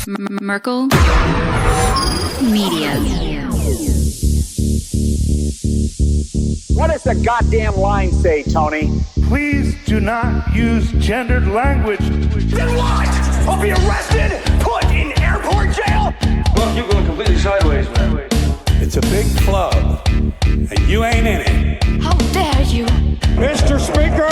Merkel Media. What does the goddamn line say, Tony? Please do not use gendered language. Then what? I'll be arrested, put in airport jail? Well, you're going completely sideways, man. It's a big club, and you ain't in it. How dare you? Mr. Speaker,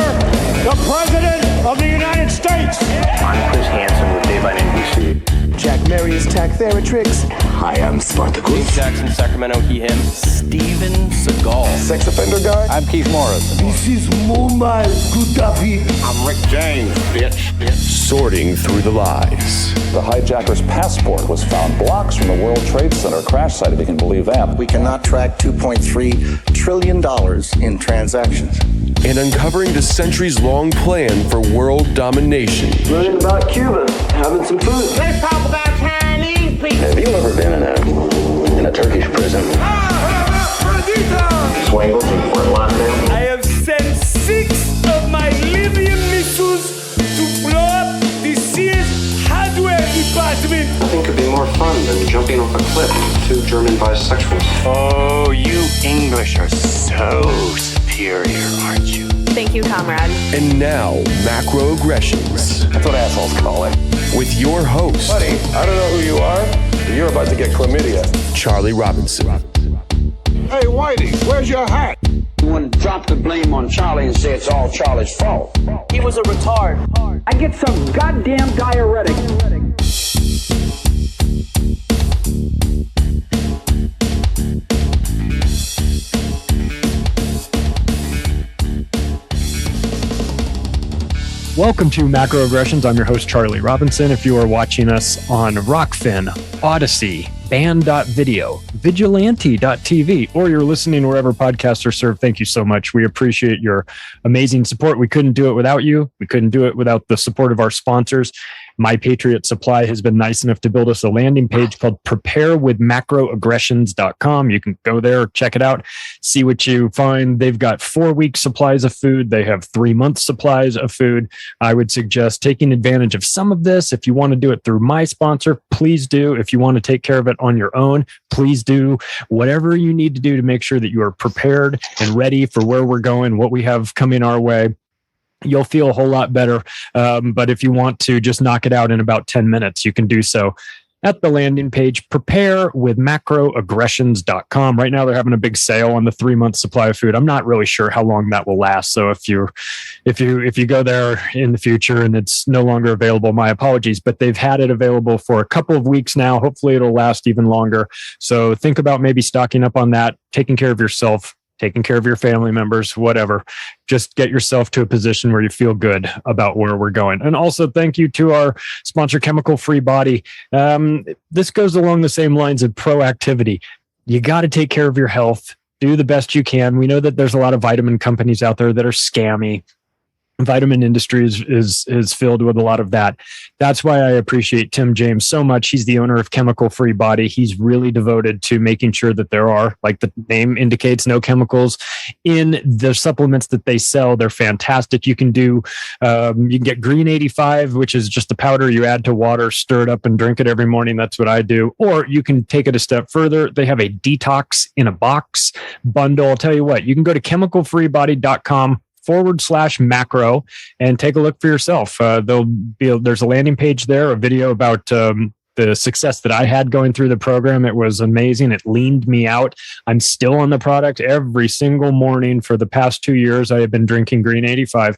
the President of the United States. I'm Chris Hansen with Daylight NBC. Jack Marius Tack Theratrix. Hi, I'm Spartacus. Jackson, Sacramento, he, him. Steven Seagal. Sex offender guy. I'm Keith Morris. This is Muammar Gaddafi. I'm Rick James, bitch. Sorting through the lies. The hijacker's passport was found blocks from the World Trade Center crash site, if you can believe that. We cannot track $2.3 trillion in transactions. And uncovering the centuries-long plan for world domination. Learning about Cuba, having some food. Let's talk about Chinese people. Have you ever been in a Turkish prison? Swangles in Fort Lauderdale? I have sent 6 of my Libyan missiles to blow up the Sears hardware department. Nothing could be more fun than jumping off a cliff with 2 German bisexuals. Oh, you English are so superior, aren't you? Thank you, comrade. And now, Macroaggressions. That's what assholes call it. With your host, Buddy, I don't know who you are, but you're about to get chlamydia. Charlie Robinson. Hey, Whitey, where's your hat? You want to drop the blame on Charlie and say it's all Charlie's fault. He was a retard. I get some goddamn diuretic. Welcome to Macroaggressions. I'm your host, Charlie Robinson. If you are watching us on Rockfin, Odyssey, Band.video, Vigilante.tv, or you're listening wherever podcasts are served, thank you so much. We appreciate your amazing support. We couldn't do it without you. We couldn't do it without the support of our sponsors. My Patriot Supply has been nice enough to build us a landing page called preparewithmacroaggressions.com. You can go there, check it out, see what you find. They've got 4-week supplies of food. They have 3-month supplies of food. I would suggest taking advantage of some of this. If you want to do it through my sponsor, please do. If you want to take care of it on your own, please do. Whatever you need to do to make sure that you are prepared and ready for where we're going, what we have coming our way. You'll feel a whole lot better. But if you want to just knock it out in about 10 minutes, you can do so at the landing page, preparewithmacroaggressions.com. Right now, they're having a big sale on the 3-month supply of food. I'm not really sure how long that will last. So if you go there in the future and it's no longer available, my apologies, but they've had it available for a couple of weeks now. Hopefully it'll last even longer. So think about maybe stocking up on that, taking care of yourself, taking care of your family members, whatever. Just get yourself to a position where you feel good about where we're going. And also thank you to our sponsor, Chemical Free Body. This goes along the same lines of proactivity. You got to take care of your health. Do the best you can. We know that there's a lot of vitamin companies out there that are scammy. Vitamin industry is filled with a lot of that. That's why I appreciate Tim James so much. He's the owner of Chemical Free Body. He's really devoted to making sure that there are, like the name indicates, no chemicals in the supplements that they sell. They're fantastic. You can do, you can get Green 85, which is just the powder you add to water, stir it up and drink it every morning. That's what I do. Or you can take it a step further. They have a detox in a box bundle. I'll tell you what, you can go to chemicalfreebody.com/macro and take a look for yourself. There's a landing page there, a video about the success that I had going through the program. It was amazing. It leaned me out. I'm still on the product every single morning for the past 2 years. I have been drinking Green 85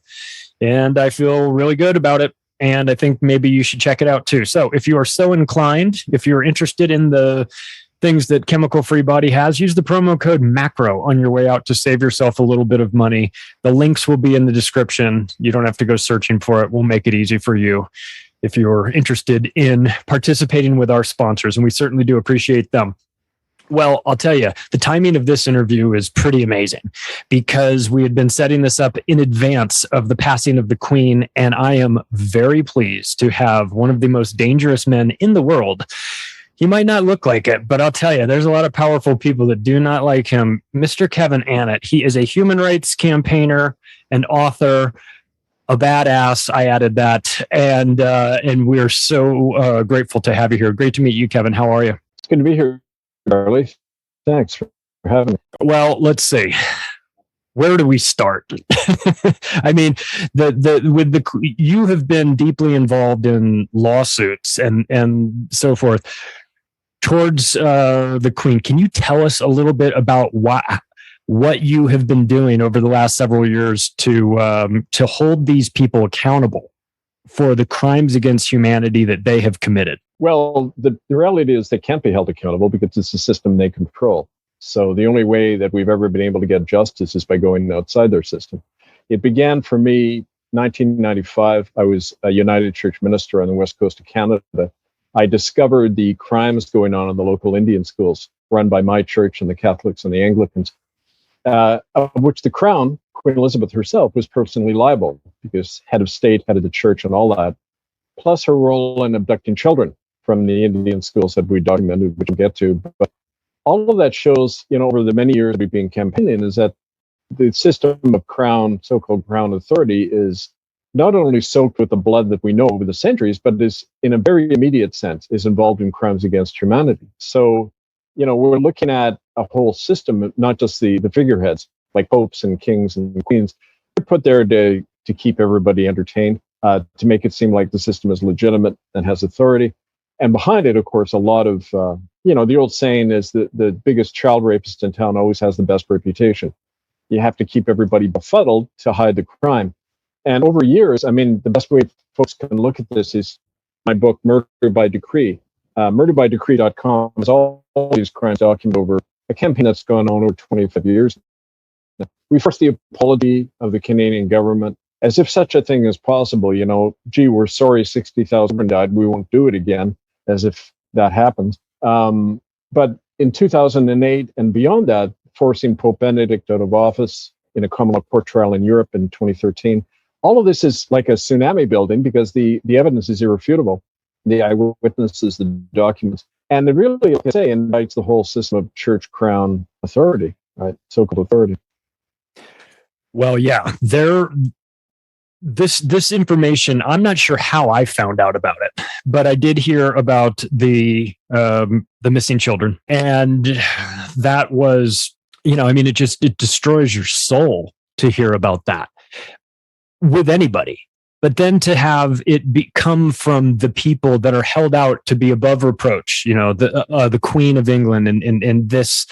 and I feel really good about it. And I think maybe you should check it out too. So if you are so inclined, if you're interested in the things that Chemical Free Body has, use the promo code MACRO on your way out to save yourself a little bit of money. The links will be in the description. You don't have to go searching for it. We'll make it easy for you if you're interested in participating with our sponsors, and we certainly do appreciate them. Well, I'll tell you, the timing of this interview is pretty amazing because we had been setting this up in advance of the passing of the Queen, and I am very pleased to have one of the most dangerous men in the world. He might not look like it, but I'll tell you, there's a lot of powerful people that do not like him. Mr. Kevin Annett, he is a human rights campaigner and author, a badass. I added that, and we're so grateful to have you here. Great to meet you, Kevin. How are you? It's good to be here, Charlie. Thanks for having me. Well, let's see. Where do we start? I mean, you have been deeply involved in lawsuits and so forth towards the Queen. Can you tell us a little bit about what you have been doing over the last several years to hold these people accountable for the crimes against humanity that they have committed? Well, the reality is they can't be held accountable because it's a system they control. So the only way that we've ever been able to get justice is by going outside their system. It began for me 1995. I was a United Church minister on the west coast of Canada. I discovered the crimes going on in the local Indian schools run by my church and the Catholics and the Anglicans, of which the Crown, Queen Elizabeth herself, was personally liable because head of state, head of the church and all that, plus her role in abducting children from the Indian schools that we documented, which we'll get to. But all of that shows, over the many years we've been campaigning, is that the system of Crown, so-called Crown authority, is not only soaked with the blood that we know over the centuries, but is, in a very immediate sense, is involved in crimes against humanity. So, we're looking at a whole system, not just the figureheads, like popes and kings and queens. They're put there to keep everybody entertained, to make it seem like the system is legitimate and has authority. And behind it, of course, a lot of, the old saying is that the biggest child rapist in town always has the best reputation. You have to keep everybody befuddled to hide the crime. And over years, I mean, the best way folks can look at this is my book, Murder by Decree. Murderbydecree.com is all these crimes documented over a campaign that's gone on over 25 years. We force the apology of the Canadian government as if such a thing is possible. Gee, we're sorry 60,000 died. We won't do it again, as if that happens. But in 2008 and beyond that, forcing Pope Benedict out of office in a common law court trial in Europe in 2013, all of this is like a tsunami building because the evidence is irrefutable. The eyewitnesses, the documents, and it really, like I say, invites the whole system of church crown authority, right? So-called authority. Well, yeah, this information, I'm not sure how I found out about it, but I did hear about the missing children, and that was, it destroys your soul to hear about that with anybody. But then to have it come from the people that are held out to be above reproach, the Queen of England and this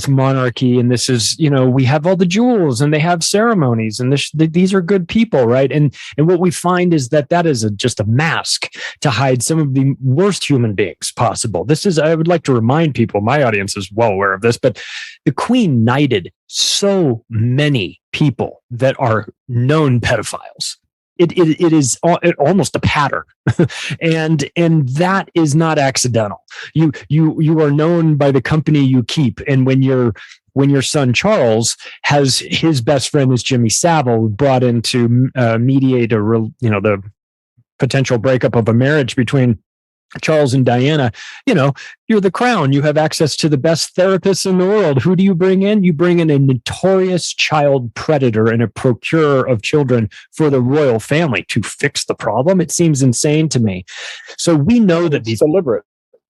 monarchy, and this is, we have all the jewels and they have ceremonies and these are good people, right? And what we find is that is just a mask to hide some of the worst human beings possible. I would like to remind people, my audience is well aware of this, but the Queen knighted so many people that are known pedophiles. It is almost a pattern, and that is not accidental. You are known by the company you keep, and when your son Charles has his best friend is Jimmy Savile, brought in to mediate the potential breakup of a marriage between Charles and Diana, you're the Crown. You have access to the best therapists in the world. Who do you bring in? You bring in a notorious child predator and a procurer of children for the royal family to fix the problem. It seems insane to me. So we know that it's deliberate.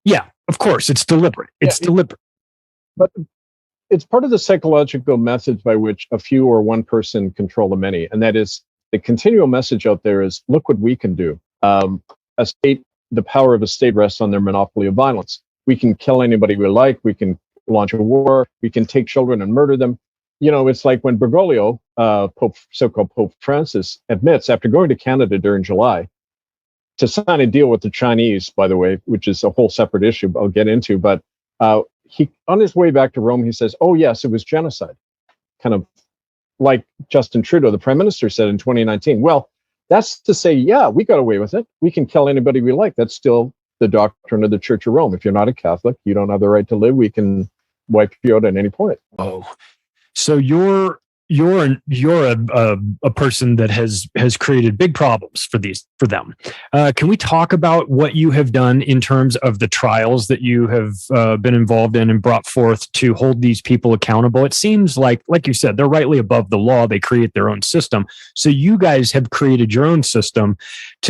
Yeah, of course, it's deliberate. It's deliberate. But it's part of the psychological message by which a few or one person control the many. And that is the continual message out there is, look what we can do. The power of a state rests on their monopoly of violence. We can kill anybody we like. We can launch a war. We can take children and murder them. It's like when Bergoglio, so-called Pope Francis, admits after going to Canada during July to sign a deal with the Chinese, by the way, which is a whole separate issue I'll get into. But he, on his way back to Rome, he says, oh, yes, it was genocide. Kind of like Justin Trudeau, the prime minister, said in 2019. Well, that's to say, yeah, we got away with it. We can kill anybody we like. That's still the doctrine of the Church of Rome. If you're not a Catholic, you don't have the right to live. We can wipe you out at any point. Oh, so your you're a person that has created big problems for them. Can we talk about what you have done in terms of the trials that you have been involved in and brought forth to hold these people accountable? It seems like you said, they're rightly above the law. They create their own system. So you guys have created your own system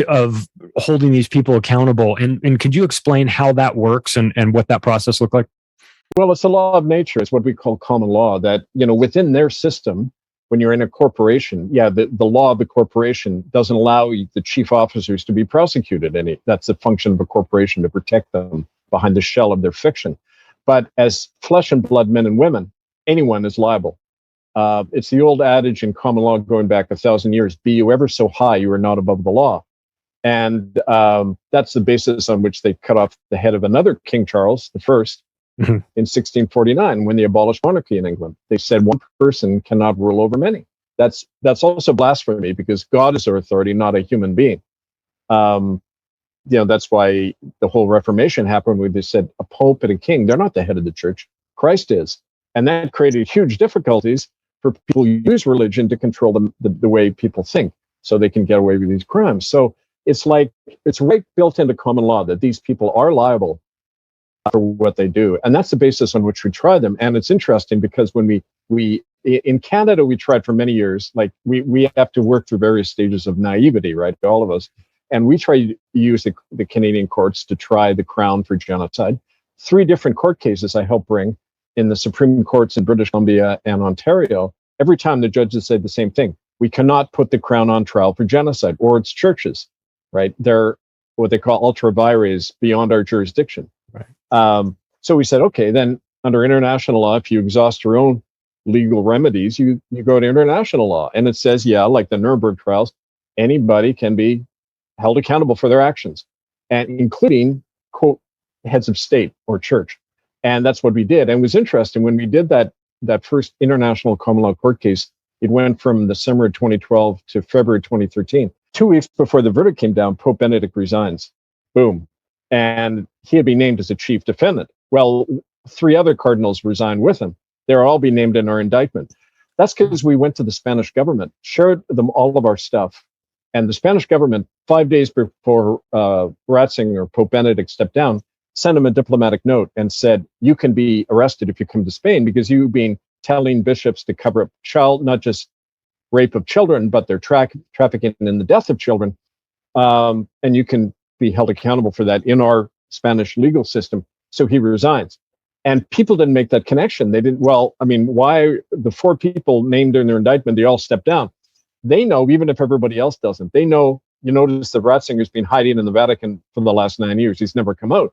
of holding these people accountable. And could you explain how that works and what that process looked like? Well, it's the law of nature. It's what we call common law, that, within their system, when you're in a corporation, the law of the corporation doesn't allow the chief officers to be prosecuted. That's the function of a corporation, to protect them behind the shell of their fiction. But as flesh and blood men and women, anyone is liable. It's the old adage in common law going back 1,000 years, be you ever so high, you are not above the law. And that's the basis on which they cut off the head of another King Charles I, in 1649, when they abolished monarchy in England. They said one person cannot rule over many. That's also blasphemy, because God is our authority, not a human being. That's why the whole Reformation happened, where they said a pope and a king, they're not the head of the church. Christ is. And that created huge difficulties for people who use religion to control the way people think, so they can get away with these crimes. So it's right built into common law that these people are liable for what they do. And that's the basis on which we try them. And it's interesting, because when we in Canada, we tried for many years, like we have to work through various stages of naivety, right? All of us. And we try to use the Canadian courts to try the Crown for genocide. 3 different court cases I helped bring in the Supreme Courts in British Columbia and Ontario. Every time the judges said the same thing: we cannot put the Crown on trial for genocide, or its churches, right? They're what they call ultra vires, beyond our jurisdiction. So we said, okay, then under international law, if you exhaust your own legal remedies, you go to international law. And it says, like the Nuremberg trials, anybody can be held accountable for their actions, and including, quote, heads of state or church. And that's what we did. And it was interesting, when we did that first international common law court case, it went from the summer of 2012 to February 2013. 2 weeks before the verdict came down, Pope Benedict resigns. Boom. And he had been named as a chief defendant. Well, 3 other cardinals resigned with him. They'll all be named in our indictment. That's because we went to the Spanish government, shared them all of our stuff. And the Spanish government, 5 days before Ratzinger, Pope Benedict, stepped down, sent him a diplomatic note and said, you can be arrested if you come to Spain, because you've been telling bishops to cover up not just rape of children, but their trafficking and the death of children. And you can be held accountable for that in our Spanish legal system. So he resigns. And people didn't make that connection. They didn't, why the 4 people named in their indictment, they all stepped down. They know, even if everybody else doesn't, they know. You notice that Ratzinger's been hiding in the Vatican for the last 9 years. He's never come out.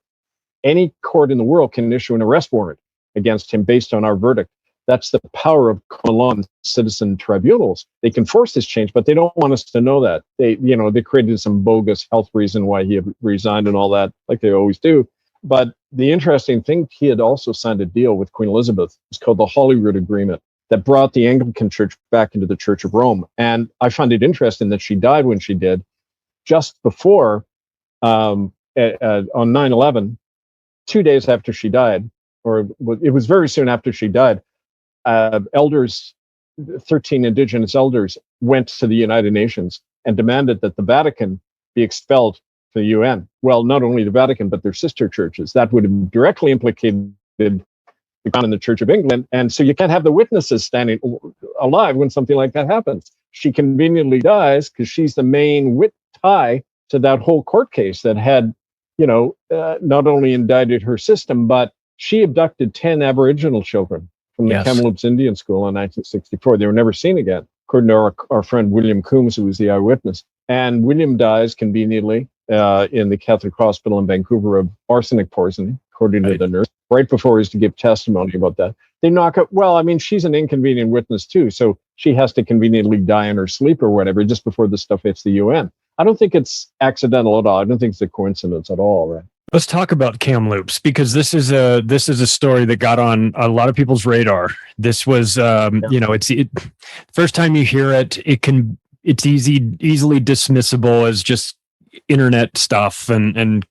Any court in the world can issue an arrest warrant against him based on our verdict. That's the power of common law and citizen tribunals. They can force this change, but they don't want us to know that. They created some bogus health reason why he had resigned and all that, like they always do. But the interesting thing, he had also signed a deal with Queen Elizabeth. It's called the Holyrood Agreement, that brought the Anglican Church back into the Church of Rome. And I find it interesting that she died when she did, just before, on 9/11, 2 days after she died, or it was very soon after she died, elders, 13 indigenous elders, went to the United Nations and demanded that the Vatican be expelled from the UN. Well, not only the Vatican, but their sister churches. That would have directly implicated the Crown and the Church of England. And so you can't have the witnesses standing alive when something like that happens. She conveniently dies because she's the main tie to that whole court case that had, not only indicted her system, but she abducted 10 Aboriginal children from the Kamloops Indian School in 1964. They were never seen again, according to our friend William Coombs, who was the eyewitness. And William dies conveniently in the Catholic Hospital in Vancouver of arsenic poisoning, according to the nurse, right before he was to give testimony about that. They knock up, she's an inconvenient witness too, so she has to conveniently die in her sleep or whatever, just before the stuff hits the UN. I don't think it's accidental at all. I don't think it's a coincidence at all, right? Let's talk about Kamloops, because this is a story that got on a lot of people's radar. This was, first time you hear it, it's easily dismissible as just internet stuff and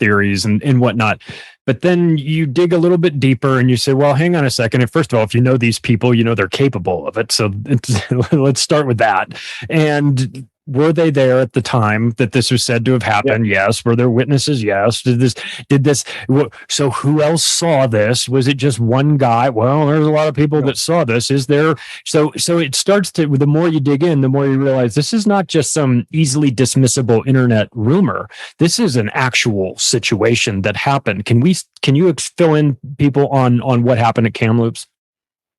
theories and whatnot. But then you dig a little bit deeper and you say, well, hang on a second. And first of all, if you know these people, you know they're capable of it. So let's start with that. And were they there at the time that this was said to have happened? Yeah. Yes. Were there witnesses? Yes. Did this? So who else saw this? Was it just one guy? Well, there's a lot of people that saw this. Is there? So it starts to, the more you dig in, the more you realize this is not just some easily dismissible internet rumor. This is an actual situation that happened. Can you fill in people on what happened at Kamloops?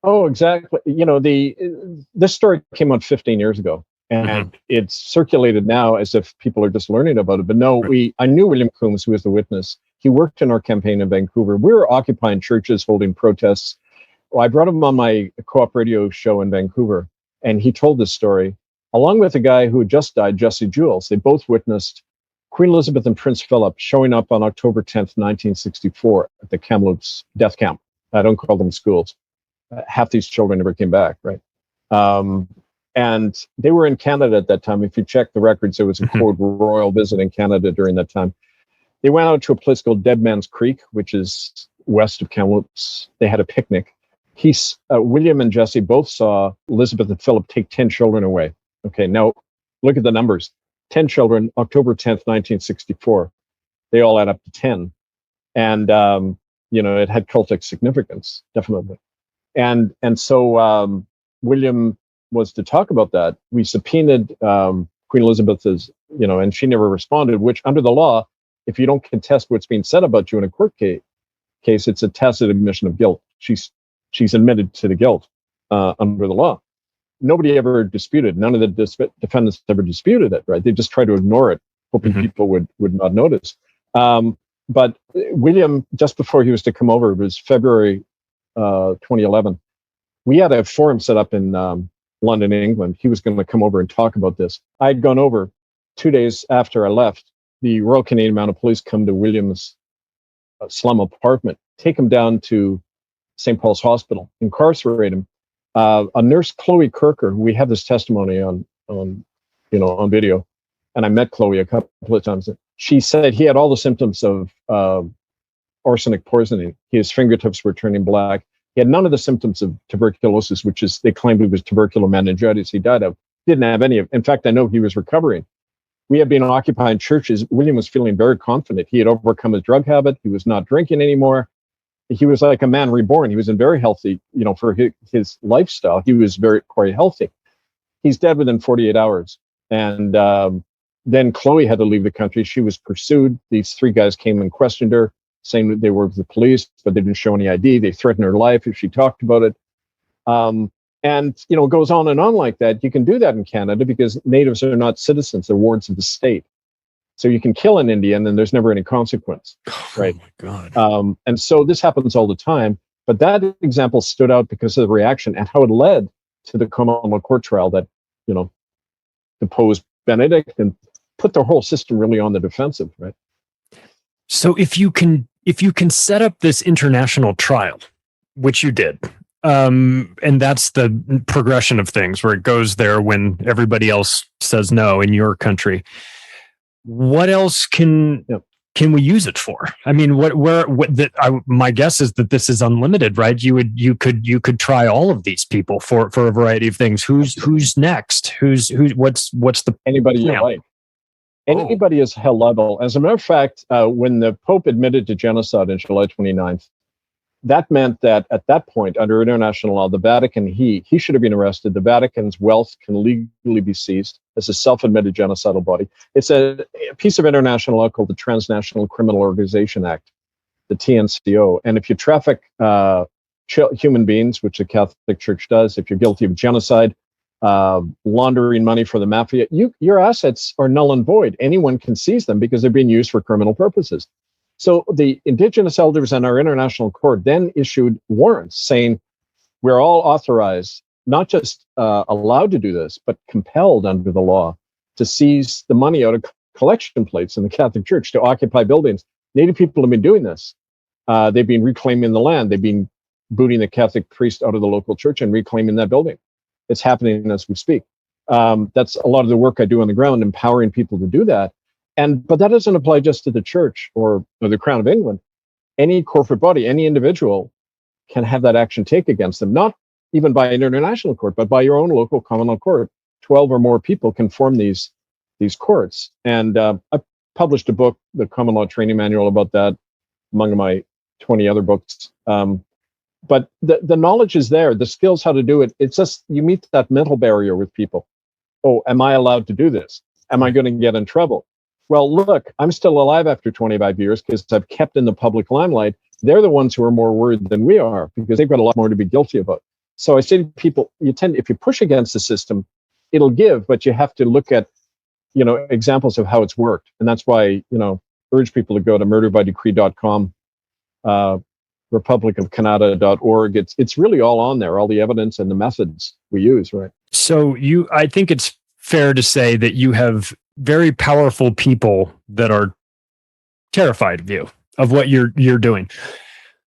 Oh, exactly. You know, this story came out 15 years ago. And it's circulated now as if people are just learning about it. But no, I knew William Coombs, who was the witness. He worked in our campaign in Vancouver. We were occupying churches, holding protests. Well, I brought him on my co-op radio show in Vancouver, and he told this story, along with a guy who had just died, Jesse Jules. They both witnessed Queen Elizabeth and Prince Philip showing up on October 10th, 1964 at the Kamloops death camp. I don't call them schools. Half these children never came back, right? And they were in Canada at that time. If you check the records, there was a quote royal visit in Canada during that time. They went out to a place called Dead Man's Creek, which is west of Kamloops. They had a picnic. William and Jesse both saw Elizabeth and Philip take 10 children away. Okay, now look at the numbers. 10 children, October 10th, 1964. They all add up to 10. And, it had cultic significance, definitely. And so William was to talk about that. We subpoenaed Queen Elizabeth and she never responded, which under the law, if you don't contest what's being said about you in a court case, it's a tacit admission of guilt. She's admitted to the guilt under the law. Nobody ever disputed. None of the defendants ever disputed it, right? They just tried to ignore it, hoping people would not notice. But William, just before he was to come over, it was February 2011, we had a forum set up in London, England. He was going to come over and talk about this. I'd gone over 2 days after I left. The Royal Canadian Mounted Police come to William's slum apartment, take him down to St. Paul's Hospital, incarcerate him. A nurse, Chloe Kirker, we have this testimony on video, and I met Chloe a couple of times. She said he had all the symptoms of arsenic poisoning. His fingertips were turning black. He had none of the symptoms of tuberculosis, which is, they claimed it was tubercular meningitis he died of. Didn't have any of. In fact, I know he was recovering. We had been occupying churches. William was feeling very confident. He had overcome his drug habit. He was not drinking anymore. He was like a man reborn. He was in very healthy, for his lifestyle. He was quite healthy. He's dead within 48 hours. And then Chloe had to leave the country. She was pursued. These three guys came and questioned her, saying that they were with the police, but they didn't show any ID. They threatened her life if she talked about it. It goes on and on like that. You can do that in Canada because natives are not citizens. They're wards of the state. So you can kill an Indian and there's never any consequence, right? Oh my God. And so this happens all the time. But that example stood out because of the reaction and how it led to the common law court trial that, deposed Benedict and put the whole system really on the defensive, right? So if you can set up this international trial, which you did, and that's the progression of things where it goes there when everybody else says no in your country, what else can we use it for? I mean, my guess is that this is unlimited, right? You could try all of these people for a variety of things. Who's next? What's the anybody you like? Anybody is held liable. As a matter of fact, when the Pope admitted to genocide on July 29th, that meant that at that point, under international law, the Vatican, he should have been arrested. The Vatican's wealth can legally be seized as a self-admitted genocidal body. It's a piece of international law called the Transnational Criminal Organization Act, the TNCO. And if you traffic human beings, which the Catholic Church does, if you're guilty of genocide, laundering money for the mafia, your assets are null and void. Anyone can seize them because they're being used for criminal purposes. So the Indigenous elders and our international court then issued warrants saying we're all authorized, not just allowed to do this, but compelled under the law to seize the money out of collection plates in the Catholic Church to occupy buildings. Native people have been doing this. They've been reclaiming the land. They've been booting the Catholic priest out of the local church and reclaiming that building. It's happening as we speak. That's a lot of the work I do on the ground, empowering people to do that. But that doesn't apply just to the church or the Crown of England. any corporate body, any individual can have that action taken against them, not even by an international court, but by your own local common law court. 12 or more people can form these courts. And I published a book, the Common Law Training Manual, about that, among my 20 other books. But the knowledge is there, the skills how to do it. It's just you meet that mental barrier with people. Oh, am I allowed to do this? Am I going to get in trouble? Well, look, I'm still alive after 25 years because I've kept in the public limelight. They're the ones who are more worried than we are because they've got a lot more to be guilty about. So I say to people, if you push against the system, it'll give, but you have to look at, examples of how it's worked. And that's why, urge people to go to murderbydecree.com, republicofcanada.org. It's really all on there, all the evidence and the methods we use, right? So I think it's fair to say that you have very powerful people that are terrified of you, of what you're doing.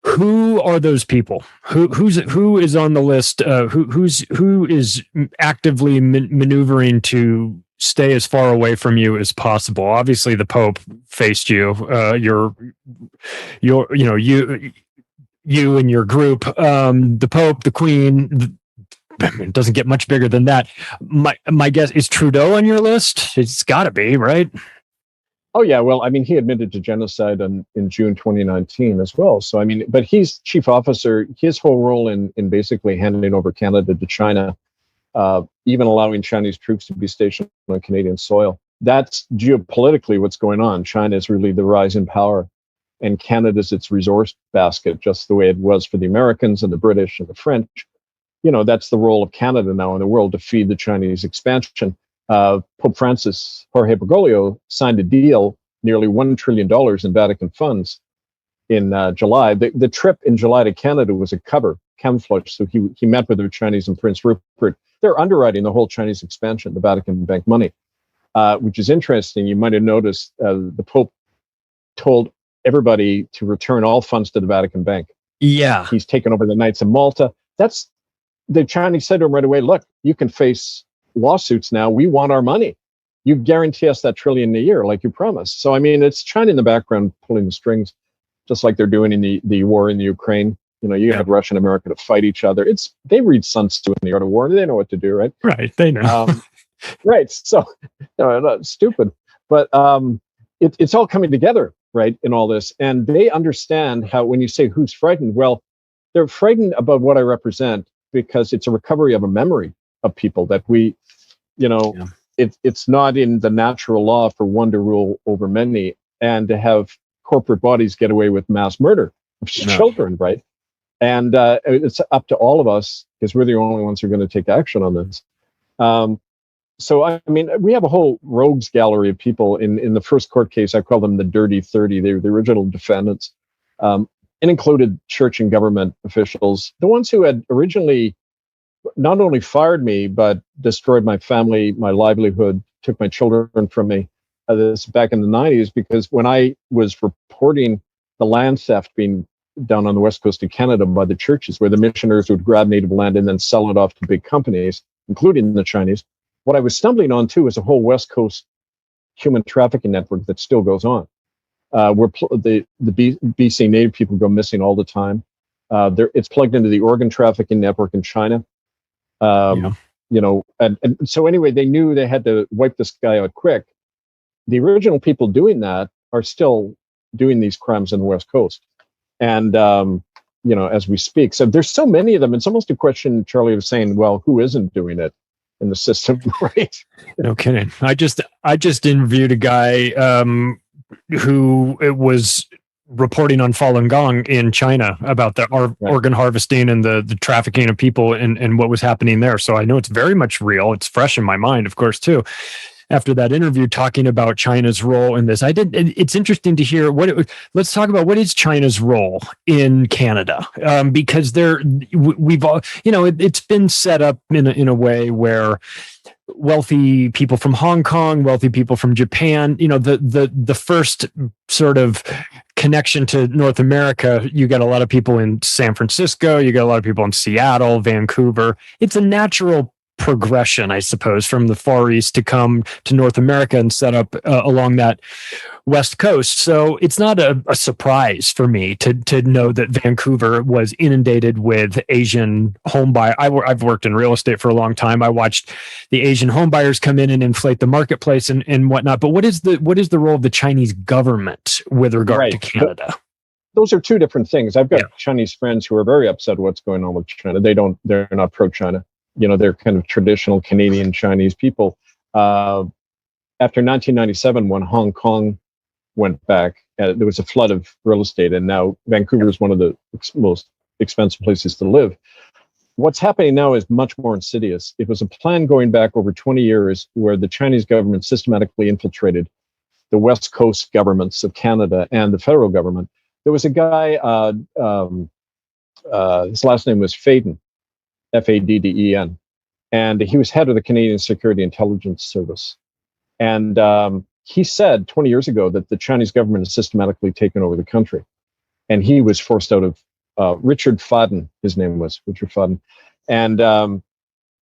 Who are those people? Who is on the list? Who is actively maneuvering to stay as far away from you as possible? Obviously, the Pope faced you. You and your group. The Pope, the Queen. It doesn't get much bigger than that. My guess is Trudeau on your list. It's got to be, right? Oh, yeah. Well, he admitted to genocide in June 2019 as well. So, but he's chief officer. His whole role in basically handing over Canada to China, even allowing Chinese troops to be stationed on Canadian soil. That's geopolitically what's going on. China is really the rising power, and Canada's its resource basket, just the way it was for the Americans and the British and the French. That's the role of Canada now in the world, to feed the Chinese expansion. Pope Francis, Jorge Bergoglio, signed a deal, nearly $1 trillion in Vatican funds in July. The trip in July to Canada was a camouflage. So he met with the Chinese and Prince Rupert. They're underwriting the whole Chinese expansion, the Vatican Bank money, which is interesting. You might have noticed the Pope told everybody to return all funds to the Vatican Bank. Yeah. He's taken over the Knights of Malta. The Chinese said to him right away, look, you can face lawsuits now. We want our money. You guarantee us that $1 trillion a year like you promised. So, it's China in the background pulling the strings, just like they're doing in the war in the Ukraine. You have Russia and America to fight each other. They read Sun Tzu in The Art of War. They know what to do, right? Right. They know. Right. So, not stupid. But it's all coming together, right, in all this. And they understand how, when you say who's frightened, well, they're frightened about what I represent because it's a recovery of a memory of people that we, it's not in the natural law for one to rule over many and to have corporate bodies get away with mass murder of children, right? And it's up to all of us because we're the only ones who are going to take action on this. So, we have a whole rogues gallery of people in the first court case. I call them the Dirty 30. They were the original defendants. It included church and government officials, the ones who had originally not only fired me, but destroyed my family, my livelihood, took my children from me. This back in the 90s, because when I was reporting the land theft being done on the west coast of Canada by the churches, where the missioners would grab native land and then sell it off to big companies, including the Chinese, what I was stumbling on too is a whole west coast human trafficking network that still goes on. Where the BC Native people go missing all the time. It's plugged into the organ trafficking network in China. And so anyway, they knew they had to wipe this guy out quick. The original people doing that are still doing these crimes on the West Coast. And, as we speak. So there's so many of them. It's almost a question, Charlie, of saying, well, who isn't doing it in the system, right? No kidding. I just interviewed a guy who was reporting on Falun Gong in China about the organ harvesting and the trafficking of people and what was happening there. So I know it's very much real. It's fresh in my mind, of course, too. After that interview, talking about China's role in this, it's interesting to hear let's talk about what is China's role in Canada, because we've all, it's been set up in a way where wealthy people from Hong Kong, wealthy people from Japan, the first sort of connection to North America, you got a lot of people in San Francisco, you got a lot of people in Seattle, Vancouver. It's a natural progression, I suppose, from the Far East to come to North America and set up along that West Coast. So it's not a surprise for me to know that Vancouver was inundated with Asian home buyer. I've worked in real estate for a long time. I watched the Asian home buyers come in and inflate the marketplace and whatnot. But what is the role of the Chinese government with regard to Canada? Those are two different things. I've got Chinese friends who are very upset what's going on with China. They're not pro-China. They're kind of traditional Canadian Chinese people. After 1997, when Hong Kong went back, there was a flood of real estate, and now Vancouver is one of the most expensive places to live. What's happening now is much more insidious. It was a plan going back over 20 years where the Chinese government systematically infiltrated the West Coast governments of Canada and the federal government. There was a guy, his last name was Fadden, Fadden, and he was head of the Canadian Security Intelligence Service. And he said 20 years ago that the Chinese government has systematically taken over the country. And he was forced out of Richard Fadden, his name was Richard Fadden. And,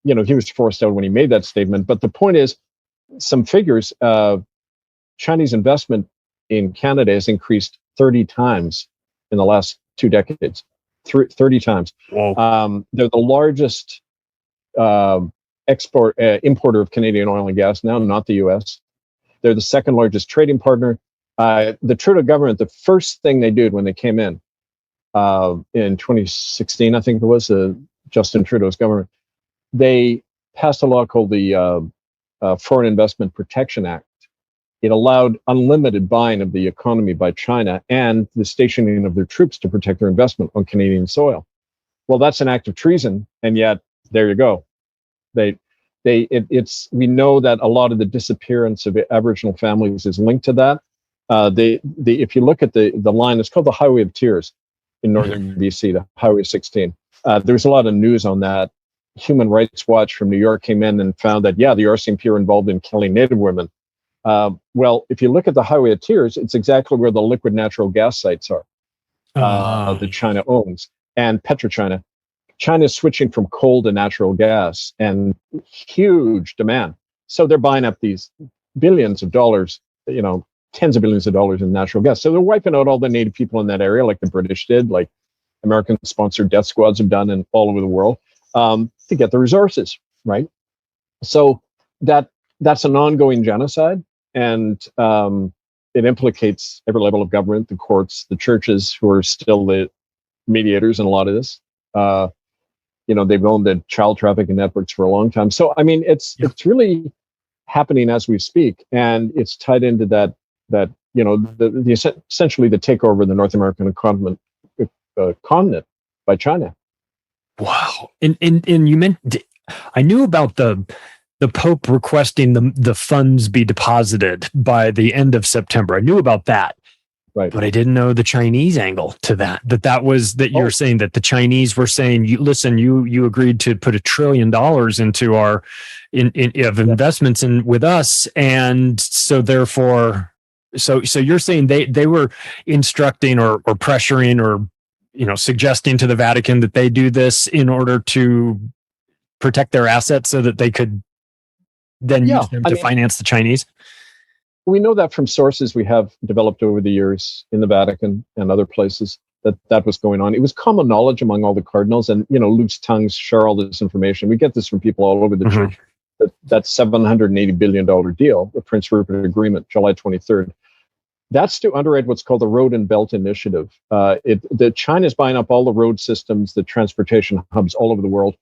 he was forced out when he made that statement. But the point is, some figures, Chinese investment in Canada has increased 30 times in the last 2 decades. 30 times. They're the largest importer of Canadian oil and gas now, not the U.S. They're the second largest trading partner. The Trudeau government, the first thing they did when they came in 2016, I think it was Justin Trudeau's government, they passed a law called the Foreign Investment Protection Act. It allowed unlimited buying of the economy by China and the stationing of their troops to protect their investment on Canadian soil. Well, that's an act of treason, and yet there you go. We know that a lot of the disappearance of Aboriginal families is linked to that. If you look at the line, it's called the Highway of Tears in northern BC, the Highway 16. There's a lot of news on that. Human Rights Watch from New York came in and found that, the RCMP are involved in killing Native women. Well, if you look at the Highway of Tears, it's exactly where the liquid natural gas sites are that China owns, and PetroChina. China is switching from coal to natural gas, and huge demand. So they're buying up these billions of dollars, tens of billions of dollars in natural gas. So they're wiping out all the native people in that area, like the British did, like American-sponsored death squads have done and all over the world, to get the resources, right? So that's an ongoing genocide. And it implicates every level of government, the courts, the churches, who are still the mediators in a lot of this. They've owned the child trafficking networks for a long time. So, it's really happening as we speak. And it's tied into that essentially the takeover of the North American continent by China. Wow. And you meant, I knew about the Pope requesting the funds be deposited by the end of September. I knew about that, right? But I didn't know the Chinese angle to that. You're saying that the Chinese were saying, you agreed to put $1 trillion into our investments with us, and so therefore, so you're saying they were instructing or pressuring or suggesting to the Vatican that they do this in order to protect their assets so that they could then use them to finance the Chinese? We know that from sources we have developed over the years in the Vatican and other places that was going on. It was common knowledge among all the cardinals, and loose tongues share all this information. We get this from people all over the church. That $780 billion deal, the Prince Rupert Agreement, July 23rd, that's to underwrite what's called the Road and Belt Initiative. China's buying up all the road systems, the transportation hubs all over the world,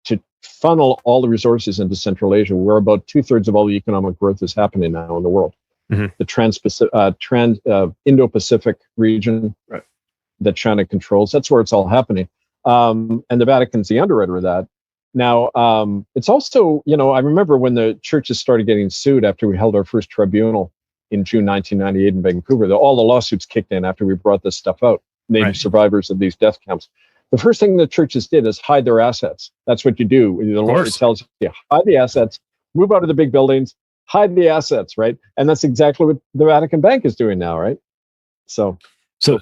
to funnel all the resources into Central Asia, where about 2/3 of all the economic growth is happening now in the world. The Indo-Pacific region that China controls, that's where it's all happening. And the Vatican's the underwriter of that. Now, it's also, I remember when the churches started getting sued after we held our first tribunal in June 1998 in Vancouver, all the lawsuits kicked in after we brought this stuff out, native survivors of these death camps. The first thing the churches did is hide their assets. That's what you do. The law tells you, hide the assets, move out of the big buildings, hide the assets, right? And that's exactly what the Vatican Bank is doing now, right? So So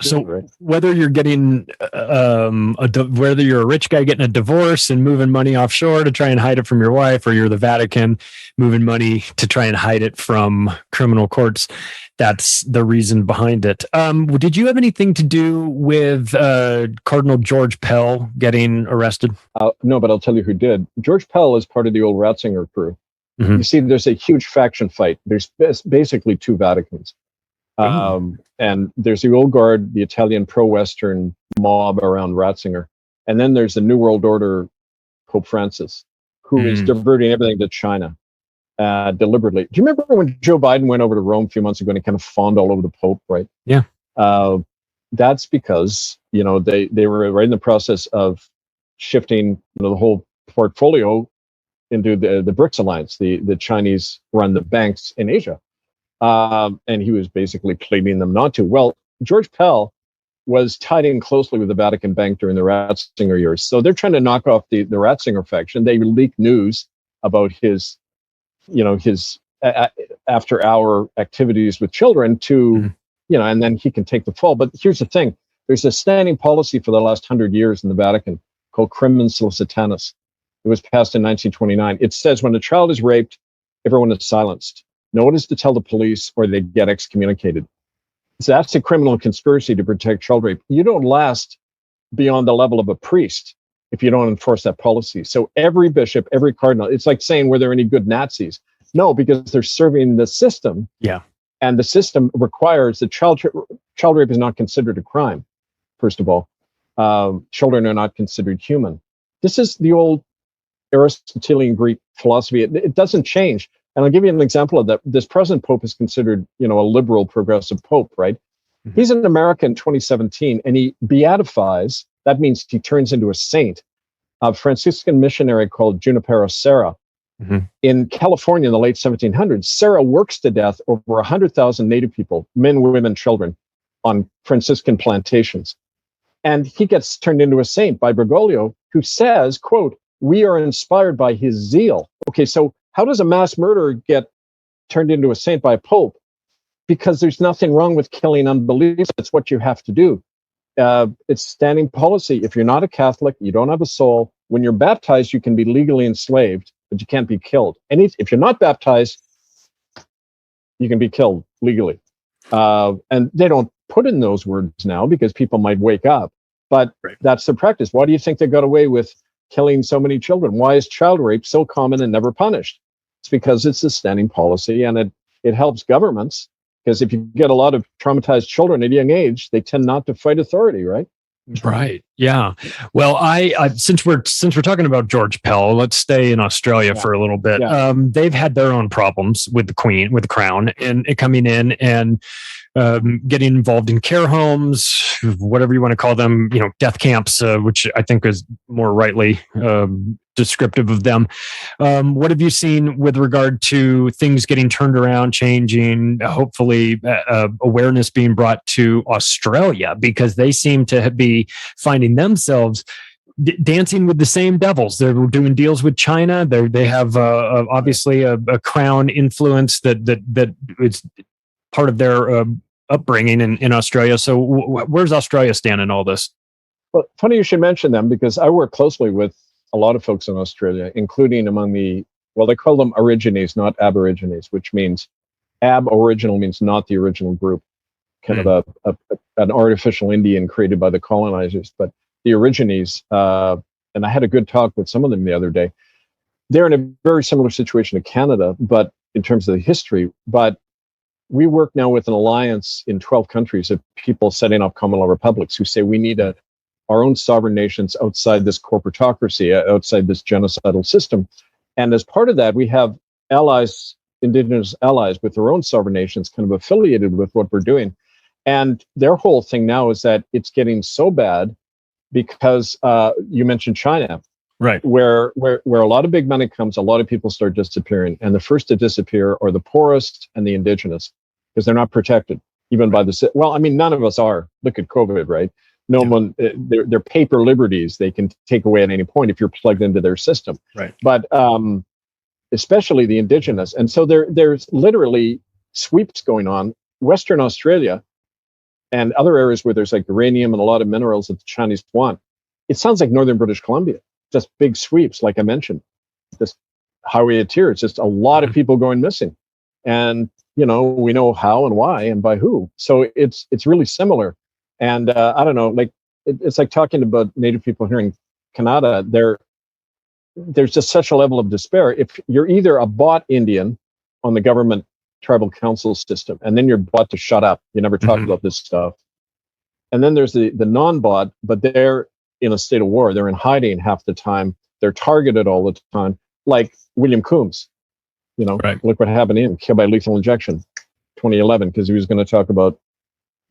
whether you're getting whether you're a rich guy getting a divorce and moving money offshore to try and hide it from your wife, or you're the Vatican moving money to try and hide it from criminal courts, that's the reason behind it. Did you have anything to do with Cardinal George Pell getting arrested? No, but I'll tell you who did. George Pell is part of the old Ratzinger crew. Mm-hmm. You see, there's a huge faction fight. There's basically two Vaticans. And there's the old guard, the Italian pro-Western mob around Ratzinger. And then there's the New World Order Pope Francis, who is diverting everything to China deliberately. Do you remember when Joe Biden went over to Rome a few months ago and he kind of fawned all over the Pope, right? Yeah. That's because, they were right in the process of shifting the whole portfolio into the BRICS alliance. The Chinese run the banks in Asia. And he was basically pleading them not to. Well, George Pell was tied in closely with the Vatican Bank during the Ratzinger years. So they're trying to knock off the Ratzinger faction. They leak news about his after-hour activities with children to, and then he can take the fall. But here's the thing. There's a standing policy for the last 100 years in the Vatican called Crimen Solicitatis. It was passed in 1929. It says when a child is raped, everyone is silenced. No one is to tell the police or they get excommunicated. So that's a criminal conspiracy to protect child rape. You don't last beyond the level of a priest if you don't enforce that policy. So every bishop, every cardinal, it's like saying, were there any good Nazis? No, because they're serving the system. Yeah. And the system requires that child rape is not considered a crime, first of all. Children are not considered human. This is the old Aristotelian Greek philosophy. It doesn't change. And I'll give you an example of that. This present pope is considered, a liberal progressive pope, right? Mm-hmm. He's in America in 2017, and he beatifies. That means he turns into a saint. A Franciscan missionary called Junipero Serra. Mm-hmm. In California in the late 1700s, Serra works to death over 100,000 native people, men, women, children, on Franciscan plantations. And he gets turned into a saint by Bergoglio, who says, quote, "We are inspired by his zeal." Okay, so how does a mass murderer get turned into a saint by a pope? Because there's nothing wrong with killing unbelievers. It's what you have to do. It's standing policy. If you're not a Catholic, you don't have a soul. When you're baptized, you can be legally enslaved, but you can't be killed. And if you're not baptized, you can be killed legally. And they don't put in those words now because people might wake up. But that's the practice. Why do you think they got away with killing so many children? Why is child rape so common and never punished? It's because it's a standing policy, and it helps governments, because if you get a lot of traumatized children at a young age, they tend not to fight authority, right? Right. Yeah. Well, I since we're talking about George Pell, let's stay in Australia for a little bit. Yeah. They've had their own problems with the Crown, and it coming in and getting involved in care homes, whatever you want to call them, death camps, which I think is more rightly descriptive of them. What have you seen with regard to things getting turned around, changing, hopefully awareness being brought to Australia, because they seem to be finding themselves dancing with the same devils. They're doing deals with China. They have obviously a Crown influence that is part of their upbringing in Australia. So where's Australia stand in all this? Well, funny you should mention them, because I work closely with a lot of folks in Australia, including among they call them Aborigines, not Aborigines, which means Aboriginal means not the original group, kind of an artificial Indian created by the colonizers. But the Aborigines, and I had a good talk with some of them the other day. They're in a very similar situation to Canada, but in terms of the history. But we work now with an alliance in 12 countries of people setting up common law republics who say we need our own sovereign nations outside this corporatocracy, outside this genocidal system. And as part of that, we have allies, indigenous allies with their own sovereign nations kind of affiliated with what we're doing. And their whole thing now is that it's getting so bad because you mentioned China, right? Where a lot of big money comes, a lot of people start disappearing. And the first to disappear are the poorest and the indigenous, because they're not protected even by the, well, I mean, none of us are. Look at COVID, right? No one, they're paper liberties they can take away at any point if you're plugged into their system. Right. But especially the indigenous. And so there's literally sweeps going on. Western Australia and other areas where there's like uranium and a lot of minerals that the Chinese want. It sounds like northern British Columbia, just big sweeps, like I mentioned. This highway of tears, just a lot of people going missing. And, we know how and why and by who. So it's really similar. And I don't know, like it's like talking about Native people here in Canada. There's just such a level of despair. If you're either a bought Indian on the government tribal council system, and then you're bought to shut up, you never talk about this stuff. And then there's the non-bought, but they're in a state of war. They're in hiding half the time. They're targeted all the time, like William Coombs. Right. Look what happened to him, killed by lethal injection, 2011, because he was going to talk about,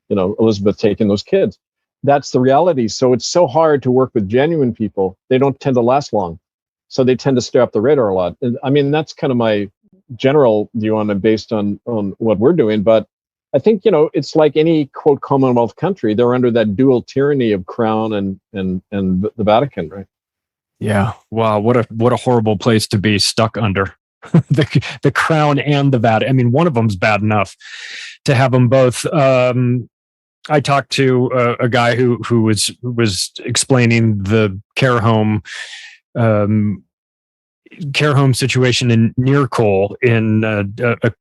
Elizabeth taking those kids. That's the reality. So it's so hard to work with genuine people. They don't tend to last long. So they tend to stay up the radar a lot. And, I mean, that's kind of my general view on it based on what we're doing. But I think, it's like any, quote, Commonwealth country. They're under that dual tyranny of Crown and the Vatican, right? Yeah. Wow. What a horrible place to be stuck under. the Crown and the Vatican. I mean, one of them's bad enough to have them both. I talked to a guy who was explaining the care home situation in Nearcole in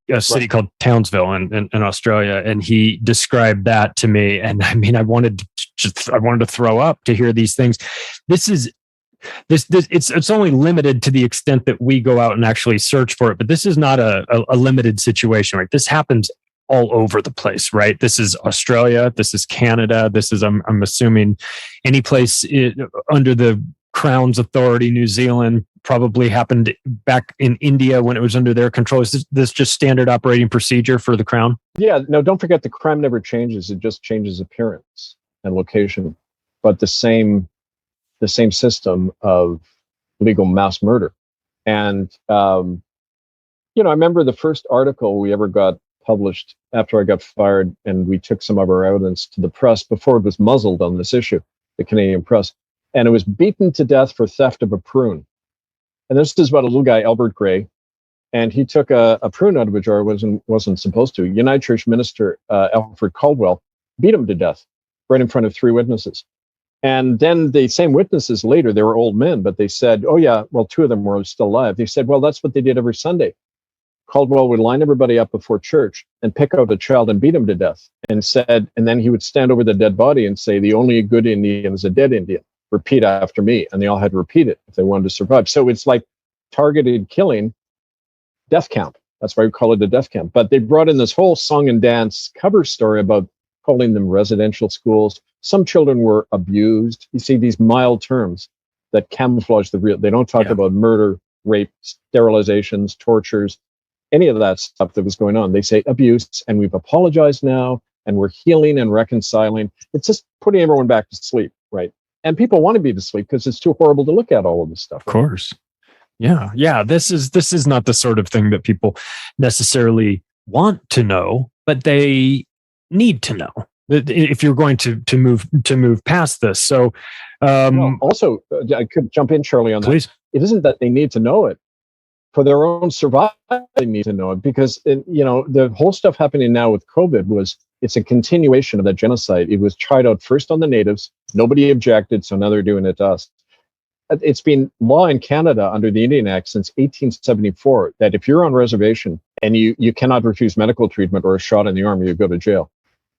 a city called Townsville in Australia, and he described that to me. And I mean, I wanted to throw up to hear these things. It's only limited to the extent that we go out and actually search for it, but this is not a limited situation, right? This happens all over the place, right? This is Australia, this is Canada, this is I'm assuming any place under the Crown's authority. New Zealand probably happened back in India when it was under their control. Is this just standard operating procedure for the Crown? Yeah, no, don't forget the crime never changes. It just changes appearance and location, but the same system of legal mass murder. And, I remember the first article we ever got published after I got fired, and we took some of our evidence to the press before it was muzzled on this issue, the Canadian press. And it was beaten to death for theft of a prune. And this is about a little guy, Albert Gray, and he took a prune out of a jar wasn't supposed to. United Church minister Alfred Caldwell beat him to death right in front of 3 witnesses. And then the same witnesses later, they were old men, but they said, oh yeah, well, 2 of them were still alive. They said, well, that's what they did every Sunday. Caldwell would line everybody up before church and pick out a child and beat him to death. And then he would stand over the dead body and say, the only good Indian is a dead Indian. Repeat after me. And they all had to repeat it if they wanted to survive. So it's like targeted killing, death camp. That's why we call it a death camp. But they brought in this whole song and dance cover story about calling them residential schools. Some children were abused. You see these mild terms that camouflage the real. They don't talk about murder, rape, sterilizations, tortures, any of that stuff that was going on. They say abuse, and we've apologized now, and we're healing and reconciling. It's just putting everyone back to sleep, right? And people want to be to sleep because it's too horrible to look at all of this stuff. Right? Of course. Yeah. This is not the sort of thing that people necessarily want to know, but they need to know if you're going to move past this. So, also, I could jump in, Charlie, on that. Please. It isn't that they need to know it. For their own survival, they need to know it because, the whole stuff happening now with COVID it's a continuation of that genocide. It was tried out first on the natives. Nobody objected, so now they're doing it to us. It's been law in Canada under the Indian Act since 1874 that if you're on reservation and you cannot refuse medical treatment or a shot in the arm, you go to jail.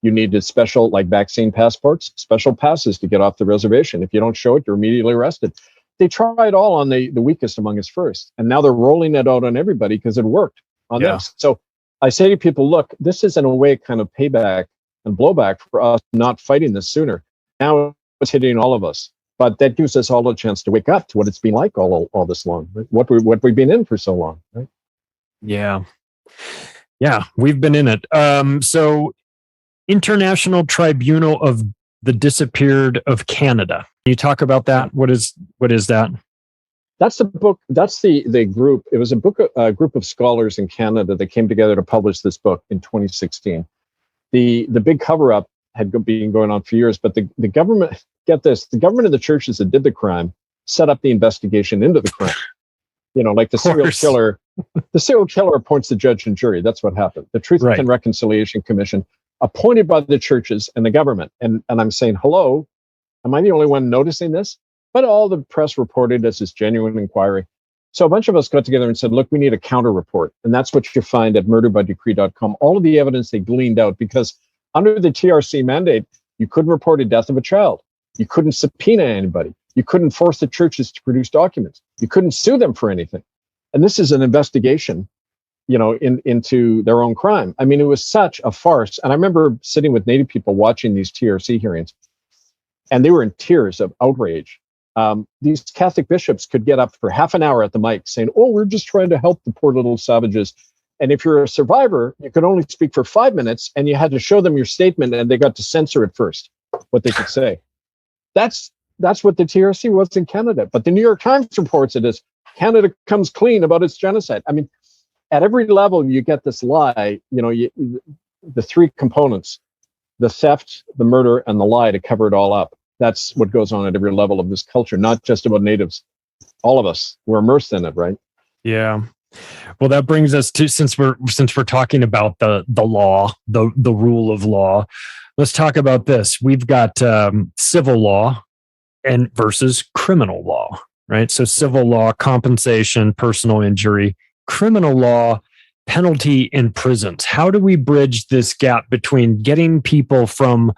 You needed special, like vaccine passports, special passes to get off the reservation. If you don't show it, you're immediately arrested. They tried all on the weakest among us first, and now they're rolling it out on everybody because it worked on them. So I say to people, look, this is in a way kind of payback and blowback for us not fighting this sooner. Now it's hitting all of us, but that gives us all a chance to wake up to what it's been like all this long, right? what we've been in for so long, right? Yeah, we've been in it. So, International Tribunal of the Disappeared of Canada. Can you talk about that? What is that? That's the book. That's the group. It was a group of scholars in Canada that came together to publish this book in 2016. The big cover up had been going on for years, but the government, get this, the government of the churches that did the crime set up the investigation into the crime. Like the serial killer. The serial killer appoints the judge and jury. That's what happened. The Truth and Reconciliation Commission appointed by the churches and the government. And I'm saying, hello, am I the only one noticing this? But all the press reported as this genuine inquiry. So a bunch of us got together and said, look, we need a counter report. And that's what you find at murderbydecree.com. All of the evidence they gleaned out, because under the TRC mandate, you couldn't report a death of a child. You couldn't subpoena anybody. You couldn't force the churches to produce documents. You couldn't sue them for anything. And this is an investigation, into their own crime. I mean, it was such a farce. And I remember sitting with Native people watching these TRC hearings, and they were in tears of outrage. These Catholic bishops could get up for half an hour at the mic saying, oh, we're just trying to help the poor little savages. And if you're a survivor, you could only speak for 5 minutes, and you had to show them your statement, and they got to censor it first, what they could say. That's what the TRC was in Canada. But the New York Times reports it as Canada comes clean about its genocide. I mean, at every level, you get this lie, the three components, the theft, the murder, and the lie to cover it all up. That's what goes on at every level of this culture, not just about natives. All of us, we're immersed in it, right? Yeah. Well, that brings us to, since we're talking about the law, the rule of law, let's talk about this. We've got civil law and versus criminal law, right? So civil law, compensation, personal injury, criminal law, penalty in prisons. How do we bridge this gap between getting people from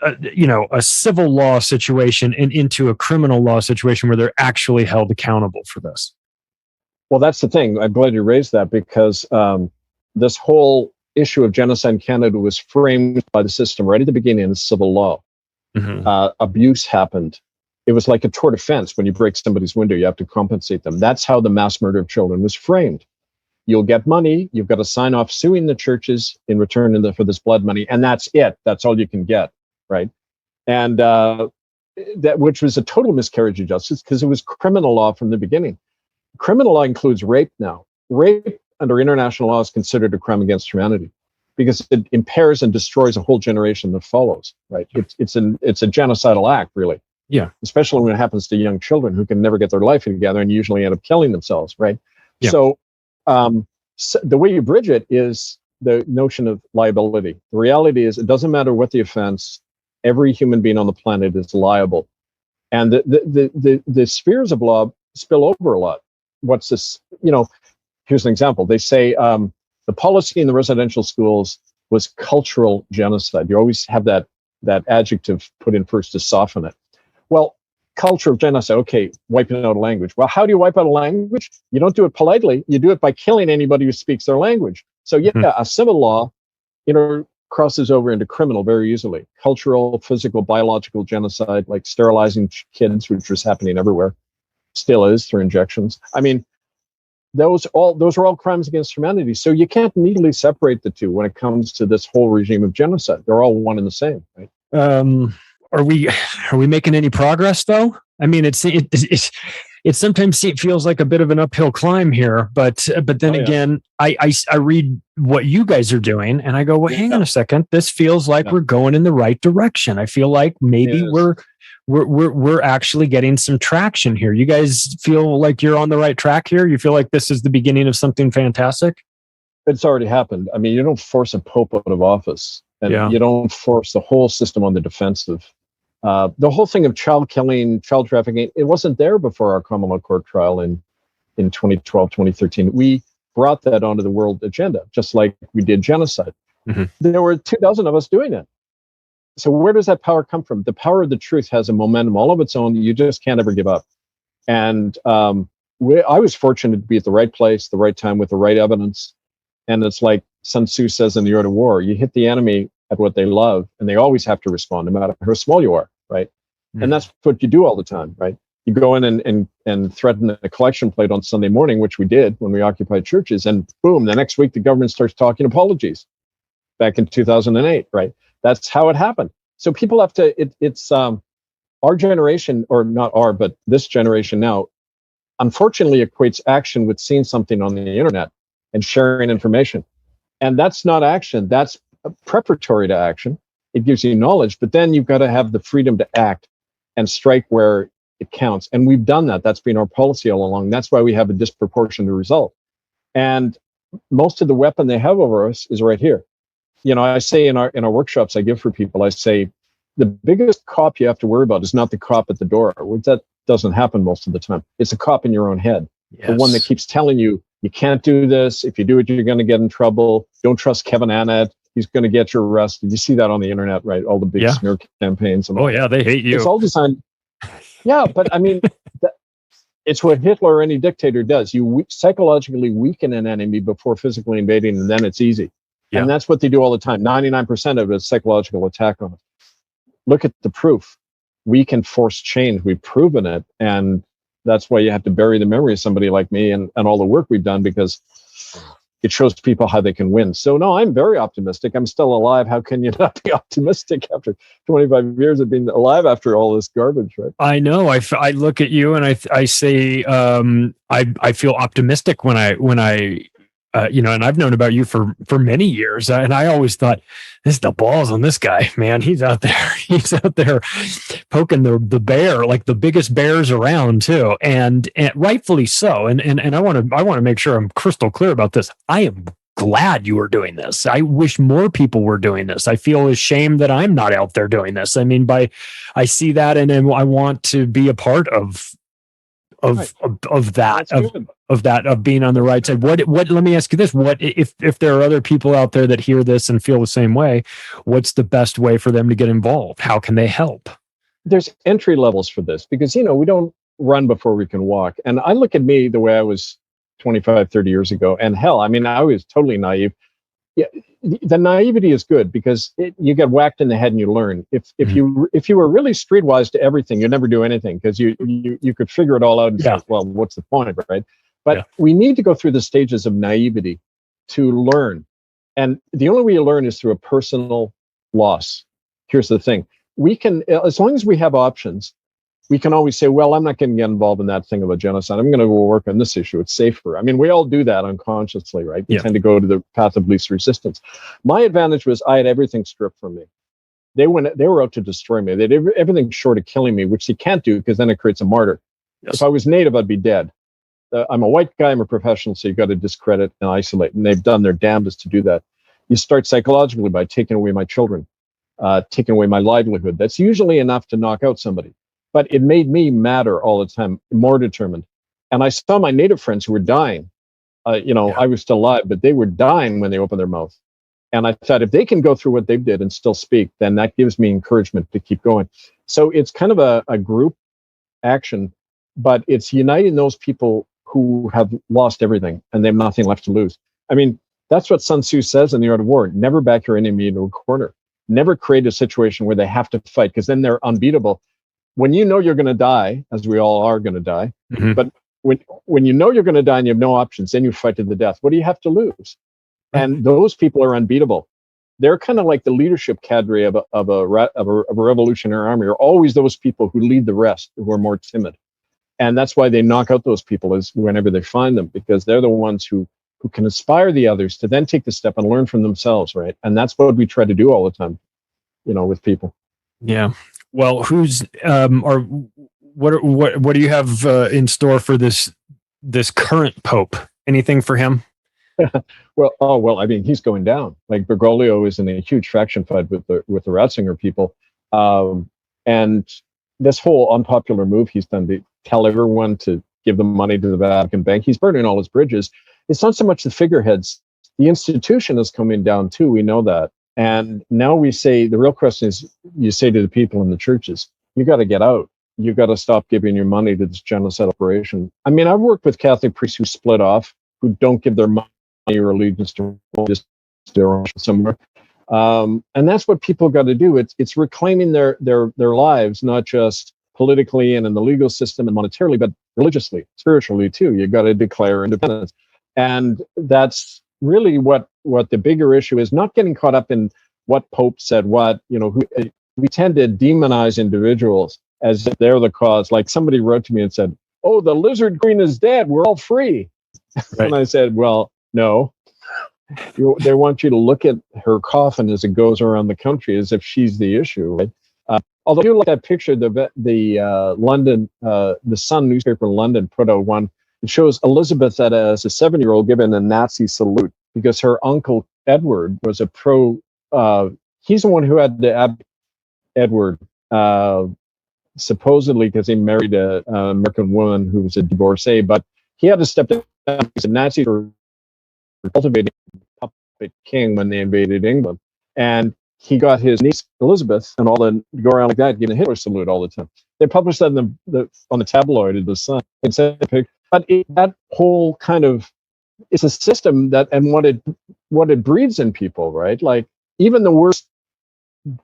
a civil law situation and into a criminal law situation where they're actually held accountable for this? Well, that's the thing. I'm glad you raised that, because this whole issue of genocide in Canada was framed by the system right at the beginning as civil law. Mm-hmm. Abuse happened. It was like a tort offense. When you break somebody's window, you have to compensate them. That's how the mass murder of children was framed. You'll get money. You've got to sign off suing the churches in return for this blood money. And that's it. That's all you can get. Right. And which was a total miscarriage of justice, because it was criminal law from the beginning. Criminal law includes rape now. Rape under international law is considered a crime against humanity, because it impairs and destroys a whole generation that follows. Right. It's a genocidal act, really. Yeah. Especially when it happens to young children who can never get their life together and usually end up killing themselves. Right. Yeah. So the way you bridge it is the notion of liability. The reality is, it doesn't matter what the offense, every human being on the planet is liable. And the spheres of law spill over a lot. What's this? Here's an example. They say the policy in the residential schools was cultural genocide. You always have that adjective put in first to soften it. Well, culture of genocide, okay, wiping out a language. Well, how do you wipe out a language? You don't do it politely. You do it by killing anybody who speaks their language. So a civil law, crosses over into criminal very easily. Cultural, physical, biological genocide, like sterilizing kids, which was happening everywhere, still is through injections. I mean, those are all crimes against humanity. So you can't neatly separate the two when it comes to this whole regime of genocide. They're all one and the same, right? Are we making any progress though? I mean, it sometimes feels like a bit of an uphill climb here, but then again, I read what you guys are doing and I go, well, hang on a second. This feels like we're going in the right direction. I feel like maybe we're actually getting some traction here. You guys feel like you're on the right track here? You feel like this is the beginning of something fantastic? It's already happened. I mean, you don't force a pope out of office, and you don't force the whole system on the defensive. The whole thing of child killing, child trafficking, it wasn't there before our common law court trial in 2012, 2013. We brought that onto the world agenda, just like we did genocide. Mm-hmm. There were 2,000 of us doing it. So where does that power come from? The power of the truth has a momentum all of its own. You just can't ever give up. And I was fortunate to be at the right place, the right time, with the right evidence. And it's like Sun Tzu says in The Art of War, you hit the enemy at what they love, and they always have to respond, no matter how small you are, right? Mm-hmm. And that's what you do all the time, right? You go in and threaten a collection plate on Sunday morning, which we did when we occupied churches, and boom, the next week the government starts talking apologies. Back in 2008, right? That's how it happened. So people have to, it's our generation, or not our, but this generation now, unfortunately equates action with seeing something on the internet and sharing information. And that's not action. That's preparatory to action. It gives you knowledge, but then you've got to have the freedom to act and strike where it counts. And we've done that. That's been our policy all along. That's why we have a disproportionate result. And most of the weapon they have over us is right here. I say in our workshops I give for people, I say the biggest cop you have to worry about is not the cop at the door. That doesn't happen most of the time. It's a cop in your own head. Yes. The one that keeps telling you, you can't do this. If you do it, you're going to get in trouble. Don't trust Kevin Annett. He's going to get you arrested. You see that on the internet, right? All the big smear campaigns. And they hate you. It's all designed. Yeah, but I mean, it's what Hitler or any dictator does. You psychologically weaken an enemy before physically invading, and then it's easy. Yeah. And that's what they do all the time. 99% of it is psychological attack on us. Look at the proof. We can force change. We've proven it. And that's why you have to bury the memory of somebody like me and all the work we've done, because it shows people how they can win. So no, I'm very optimistic. I'm still alive. How can you not be optimistic after 25 years of being alive after all this garbage, right? I know. I look at you and I say, I feel optimistic when I and I've known about you for many years, and I always thought, this is the balls on this guy, man. He's out there poking the bear, like the biggest bears around too, and rightfully so. And I want to make sure I'm crystal clear about this. I am glad you are doing this. I wish more people were doing this. I feel ashamed that I'm not out there doing this. I mean, I see that, and I want to be a part of being on the right side. What let me ask you this. What if there are other people out there that hear this and feel the same way, what's the best way for them to get involved? How can they help? There's entry levels for this, because, we don't run before we can walk. And I look at me the way I was 25, 30 years ago. And hell, I mean, I was totally naive. Yeah, the naivety is good, because you get whacked in the head and you learn. If you were really streetwise to everything, you'd never do anything, because you could figure it all out and say, well, what's the point, right? But we need to go through the stages of naivety to learn. And the only way you learn is through a personal loss. Here's the thing. We can, as long as we have options, we can always say, well, I'm not going to get involved in that thing of a genocide. I'm going to go work on this issue. It's safer. I mean, we all do that unconsciously, right? We tend to go to the path of least resistance. My advantage was I had everything stripped from me. They were out to destroy me. They did everything short of killing me, which you can't do, because then it creates a martyr. Yes. If I was Native, I'd be dead. I'm a white guy. I'm a professional, so you've got to discredit and isolate. And they've done their damnedest to do that. You start psychologically by taking away my children, taking away my livelihood. That's usually enough to knock out somebody. But it made me madder all the time, more determined. And I saw my Native friends who were dying. I was still alive, but they were dying when they opened their mouth. And I thought, if they can go through what they did and still speak, then that gives me encouragement to keep going. So it's kind of a group action, but it's uniting those people who have lost everything and they have nothing left to lose. I mean, that's what Sun Tzu says in The Art of War. Never back your enemy into a corner. Never create a situation where they have to fight, because then they're unbeatable. When you know you're going to die, as we all are going to die, but when you know you're going to die and you have no options, then you fight to the death. What do you have to lose? And those people are unbeatable. They're kind of like the leadership cadre of a revolutionary army. Are always those people who lead the rest, who are more timid. And that's why they knock out those people is whenever they find them, because they're the ones who can inspire the others to then take the step and learn from themselves, right? And that's what we try to do all the time, with people. Yeah. Well, who's or what do you have in store for this current Pope? Anything for him? Well, I mean, he's going down. Like Bergoglio is in a huge faction fight with the Ratzinger people, and this whole unpopular move he's done to tell everyone to give the money to the Vatican Bank. He's burning all his bridges. It's not so much the figureheads. The institution is coming down too. We know that. And now we say, the real question is, you say to the people in the churches, you got to get out. You got to stop giving your money to this genocide operation. I mean, I've worked with Catholic priests who split off, who don't give their money or allegiance to just somewhere. And that's what people got to do. It's reclaiming their lives, not just politically and in the legal system and monetarily, but religiously, spiritually too. You got to declare independence. And that's really what the bigger issue is, not getting caught up in what Pope said, we tend to demonize individuals as if they're the cause. Like somebody wrote to me and said, oh, the lizard queen is dead. We're all free. Right. And I said, well, no. They want you to look at her coffin as it goes around the country as if she's the issue, right? Although you look at that picture, the London, the Sun newspaper in London put out one. It shows Elizabeth as a 7-year-old giving a Nazi salute because her uncle Edward was a pro he's the one who had the Edward, supposedly because he married an American woman who was a divorcee, but he had to step down because the Nazis were cultivating puppet king when they invaded England. And he got his niece Elizabeth and all the go around like that, giving a Hitler salute all the time. They published that in on the tabloid of the Sun. But that whole kind of, it's a system that, and what it breeds in people, right? Like even the worst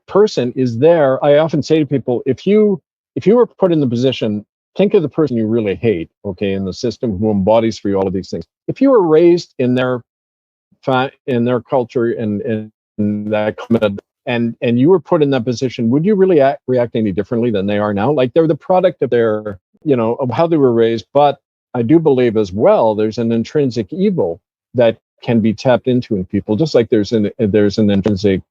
person is there. I often say to people, if you were put in the position, think of the person you really hate, okay, in the system who embodies for you all of these things. If you were raised in their culture and that comment, and you were put in that position, would you really react any differently than they are now? Like they're the product of their, of how they were raised. But I do believe as well, there's an intrinsic evil that can be tapped into in people, just like there's an intrinsic,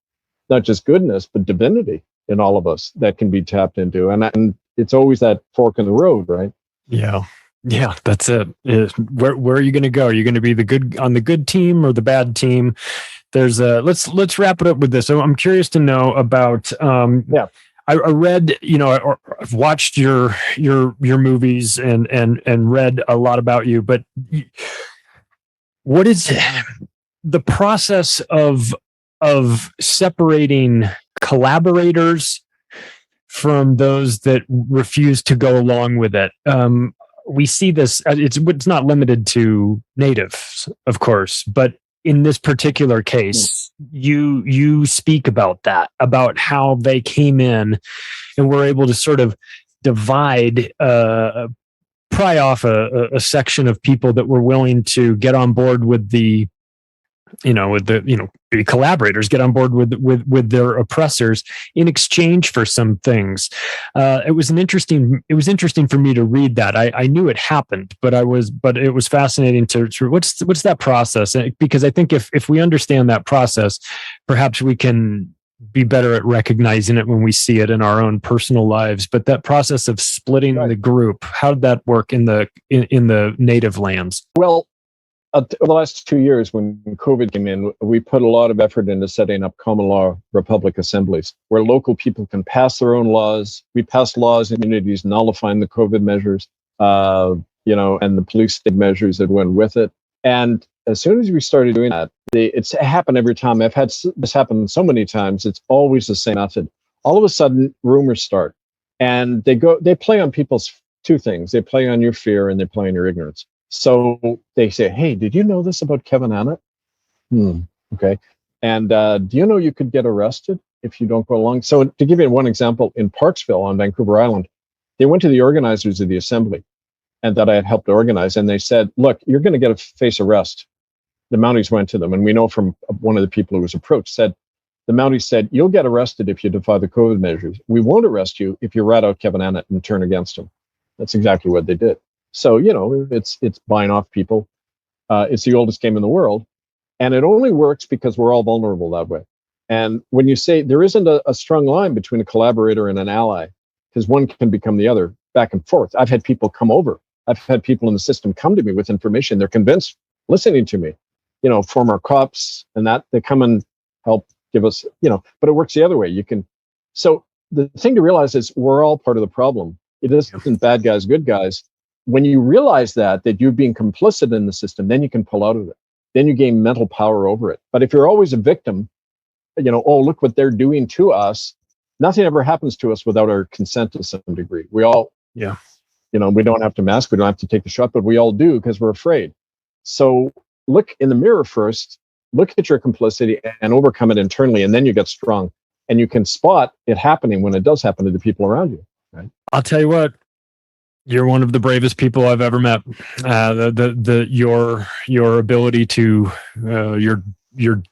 not just goodness, but divinity in all of us that can be tapped into. And it's always that fork in the road, right? Yeah. Yeah, that's it. Where are you going to go? Are you going to be on the good team or the bad team? There's let's wrap it up with this. So I'm curious to know about, I read, I've watched your movies and read a lot about you, but what is the process of separating collaborators from those that refuse to go along with it? We see this, it's not limited to natives, of course, but in this particular case, you speak about that, about how they came in and were able to sort of divide, pry off a section of people that were willing to get on board with the, be collaborators, get on board with their oppressors in exchange for some things. It was interesting for me to read that. I knew it happened, but it was fascinating to what's that process? Because I think if we understand that process, perhaps we can be better at recognizing it when we see it in our own personal lives. But that process of splitting the group, how did that work in the native lands? Well, the last 2 years when COVID came in, we put a lot of effort into setting up common law republic assemblies where local people can pass their own laws. We passed laws in communities nullifying the COVID measures, and the police state measures that went with it. And as soon as we started doing that, it's happened every time. I've had this happen so many times. It's always the same method. All of a sudden, rumors start, and they play on people's two things. They play on your fear and they play on your ignorance. So they say, hey, did you know this about Kevin Annett? Okay. And do you know you could get arrested if you don't go along? So to give you one example, in Parksville on Vancouver Island, they went to the organizers of the assembly and that I had helped organize. And they said, look, you're going to face arrest. The Mounties went to them. And we know from one of the people who was approached the Mounties said, you'll get arrested if you defy the COVID measures. We won't arrest you if you rat out Kevin Annett and turn against him. That's exactly what they did. So, it's buying off people. It's the oldest game in the world. And it only works because we're all vulnerable that way. And when you say there isn't a strong line between a collaborator and an ally, because one can become the other back and forth. I've had people come over. I've had people in the system come to me with information. They're convinced, listening to me, former cops and that they come and help give us, but it works the other way. So the thing to realize is we're all part of the problem. It isn't bad guys, good guys. When you realize that you're being complicit in the system, then you can pull out of it. Then you gain mental power over it. But if you're always a victim, oh, look what they're doing to us. Nothing ever happens to us without our consent to some degree. We all, we don't have to mask, we don't have to take the shot, but we all do because we're afraid. So look in the mirror first, look at your complicity and overcome it internally, and then you get strong. And you can spot it happening when it does happen to the people around you. Right? I'll tell you what. You're one of the bravest people I've ever met. Your ability to your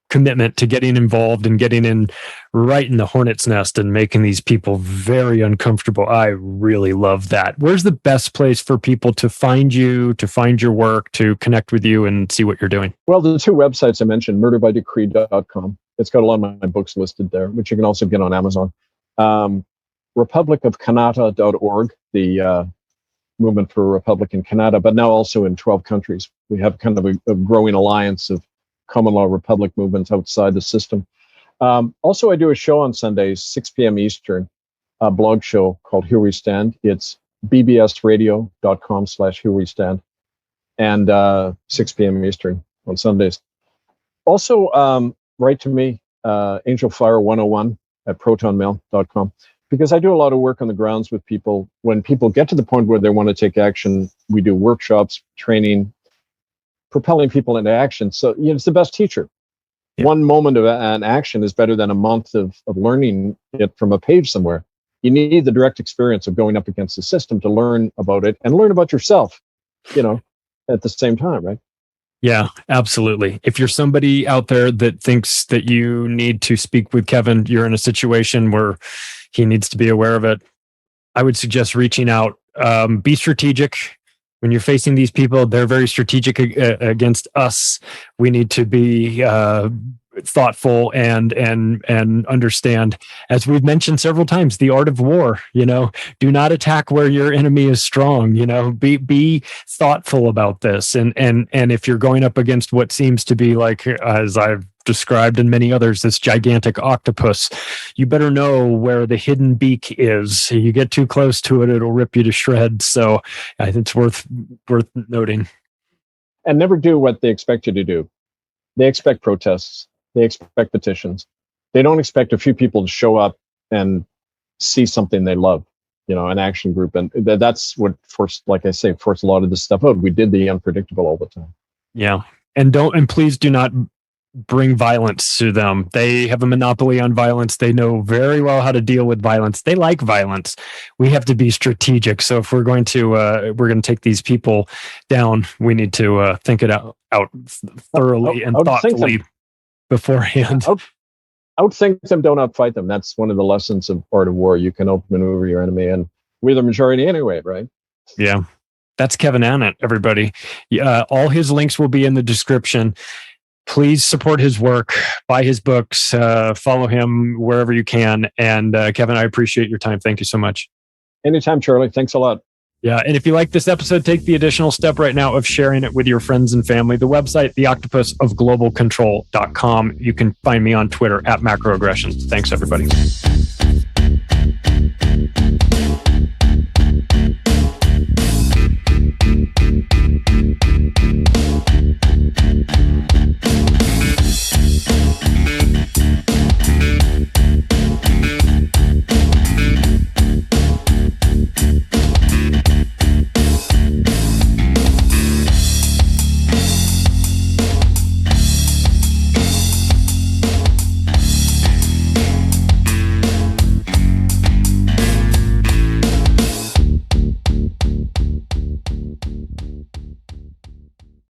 commitment to getting involved and getting in right in the hornet's nest and making these people very uncomfortable. I really love that. Where's the best place for people to find you, to find your work, to connect with you and see what you're doing? Well, the two websites I mentioned, murderbydecree.com. It's got a lot of my books listed there, which you can also get on Amazon. republicofcanada.org, the movement for a republic in Canada, but now also in 12 countries. We have kind of a growing alliance of common law republic movements outside the system. Also, I do a show on Sundays, 6 p.m. Eastern, a blog show called Here We Stand. It's bbsradio.com/herewestand, and 6 p.m. Eastern on Sundays. Also, write to me, angelfire101 at protonmail.com, because I do a lot of work on the grounds with people. When people get to the point where they want to take action, we do workshops, training, propelling people into action. So it's the best teacher. Yeah. One moment of an action is better than a month of learning it from a page somewhere. You need the direct experience of going up against the system to learn about it and learn about yourself, at the same time, right? Yeah, absolutely. If you're somebody out there that thinks that you need to speak with Kevin, you're in a situation where he needs to be aware of it, I would suggest reaching out. Be strategic. When you're facing these people, they're very strategic against us. We need to be thoughtful and understand, as we've mentioned several times, the art of war. Do not attack where your enemy is strong. Be thoughtful about this. And if you're going up against what seems to be, like, as I've described and many others, this gigantic octopus, you better know where the hidden beak is. You get too close to it, it'll rip you to shreds. So I think it's worth noting. And never do what they expect you to do. They expect protests. They expect petitions. They don't expect a few people to show up and see something they love, an action group. And that's what forced a lot of this stuff out. We did the unpredictable all the time. Yeah. And please do not bring violence to them. They have a monopoly on violence. They know very well how to deal with violence. They like violence. We have to be strategic. So if we're going to take these people down, we need to think it out thoroughly and thoughtfully beforehand. Outthink them, don't outfight them. That's one of the lessons of art of war. You can outmaneuver your enemy, and we're the majority anyway, right? Yeah. That's Kevin Annett, everybody. All his links will be in the description. Please support his work, buy his books, follow him wherever you can. And Kevin, I appreciate your time. Thank you so much. Anytime, Charlie. Thanks a lot. Yeah. And if you like this episode, take the additional step right now of sharing it with your friends and family. The website, theoctopusofglobalcontrol.com. You can find me on Twitter @macroaggressions. Thanks, everybody.